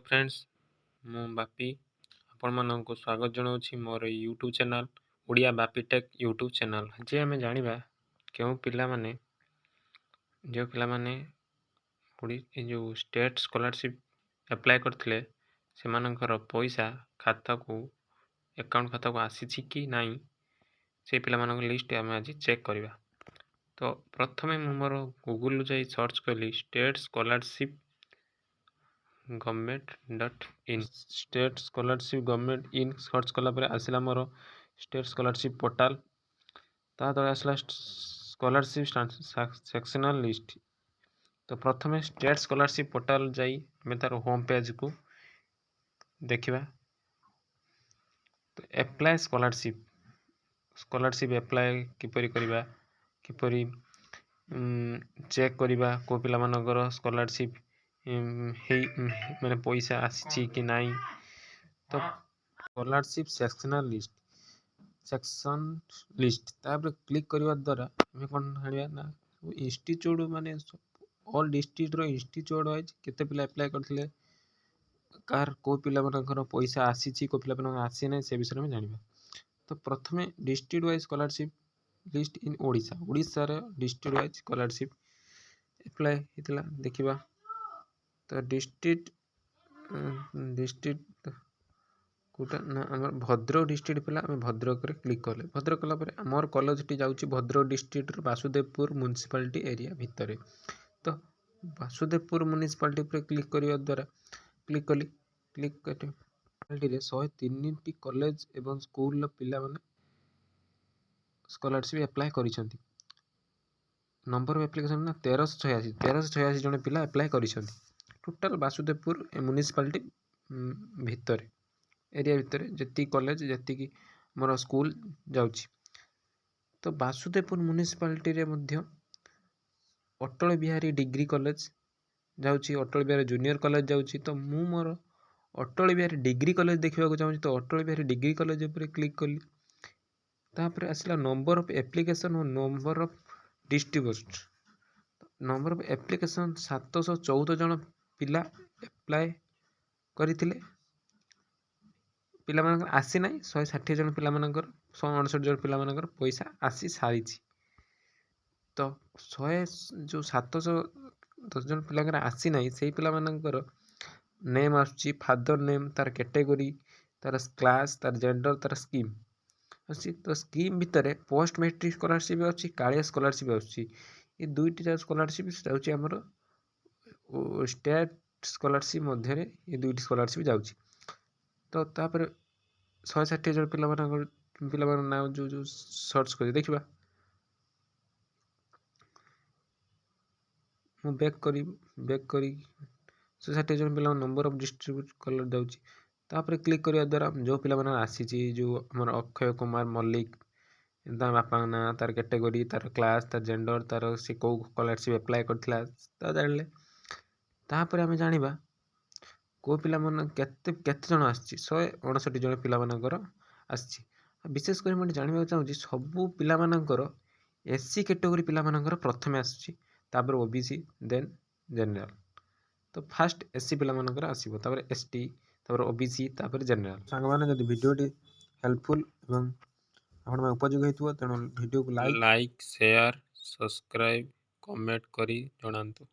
Friends मु बापी आपण मानक स्वागत जनाऊँ मोर YouTube channel Odia Bapi tech YouTube channel. जे आम जाना क्यों पिला माने जो पिला माने जो स्टेट स्कॉलरशिप अप्लाई करथिले से मानकर पैसा खाता को अकाउंट खाता को आसी कि नहीं से पिला मानक लिस्ट आम आज चेक करवा। तो प्रथमे मु मोर गूगल जाई सर्च कली state scholarship government.in state scholarship government in search कला आसला मोर स्टेट स्कॉलरशिप पोर्टाल ता तले आसला स्कॉलरशिप सेक्शनल लिस्ट। तो प्रथमे स्टेट स्कॉलरशिप पोर्टाल जाई हमें तार होम पेज को देखा। तो एप्लाय स्कॉलरशिप स्कॉलरशिप एप्लाय किपरि करबा किपरि चेक करबा को पिला मानकर स्कॉलरशिप मैंने पैसा आसी कि नहीं। तो scholarship sectional list section list तापर क्लिक करने द्वारा हमें कौन जाना ना इंस्टीट्यूट माने ऑल डिस्ट्रिक्ट रो इंस्टीट्यूट वाइज केते पिला अप्लाई करथिले कार को पिला मानकर पैसा आसी को पिला मानकर आसी नै से विषय में जानिबा। तो प्रथमे डिस्ट्रिक्ट वाइज स्कॉलरशिप लिस्ट इन ओडिशा ओडिशा रे डिस्ट्रिक्ट वाइज स्कॉलरशिप अप्लाई हितला देखिबा। तो डिस्ट्रिक्ट कोटा ना आम भद्रक डिस्ट्रिक्ट पिला आम भद्रक रे क्लिक कले भद्रक कला पर आमर कॉलेज टी जाउची Bhadrak district Basudevpur municipality area भितर। तो वासुदेवपुर म्युनिसिपालिटी पर क्लिक करने द्वारा क्लिक कली क्लिक कर 103 कॉलेज एवं स्कूल पिला माने स्कॉलरशिप अप्लाई करिसेंती। नंबर ऑफ एप्लिकेशन ना 1386 जन पिला अप्लाई करिसेंती। टोटाल वासुदेवपुर म्युनिसिपालिटी भितर एरिया भितर जी कॉलेज जी मोर स्कूल जाउची। तो वासुदेवपुर म्युनिसिपालिटी रे मध्य अटल बिहारी डिग्री कॉलेज जाउची अटल बिहारी जूनियर कॉलेज जाउची। तो मु मोर अटल बिहारी डिग्री कॉलेज देखा चाहूँ। तो अटल बिहारी डिग्री कॉलेज उपर क्लिक कली तापर आसला नंबर ऑफ एप्लिकेशन और number of distribute. Number of application 714 जन पिला अप्लाई करथिले पिला मानकर आसी ना 160 जन पिला मानकर 159 जन पिला मानकर पैसा आसी सारी। तो 100 जो 710 जन पिला आसी ना से पिला मानकर नेम आसुची फादर नेम तार कैटेगरी तार क्लास तार जेंडर तार स्कीम अच्छी। तो स्कीम भितर पोस्ट मैट्रिक स्कॉलरशिप अच्छी कालिया स्कॉलरशिप अच्छी ये दुईटी स्कॉलरशिप जाउची हमर स्टेट स्कॉलरशिप मध्य ये दुईटी स्कॉलरशिप जाउची। तो तापर 160 जन पिला ना जो जो सर्च कर देखा मु बैक करी 160 जन पिला नंबर ऑफ डिस्ट्रीब्यूट कलर जाउची। तापर क्लिक करने द्वारा जो पिला माने आसी जो हमर अक्षय कुमार मल्लिक तार बापा ना तार कैटेगरी तार क्लास तार जेंडर तार से कौ स्कॉलरशिप अप्लाई करथिला ता जानले। तापर आमे जानिबा को पिला मन केते केते जन आसी 159 जन पिला मानकर आसी। विशेष कर मैं जानवा चाहूँ सबू पिला मानकर एससी कैटेगरी पिला मानकर प्रथमे आसी तापर ओबीसी देन जनरल। तो फास्ट एससी पिला मानकर आसीबो तापर एसटी तापर ओबीसी तापर जनरल। सांग माने जदि वीडियो टी हेल्पफुल एवं आपण में उपयोगी हेतु तेणु वीडियो को लाइक शेयर सब्सक्राइब कमेंट करी जणांतु।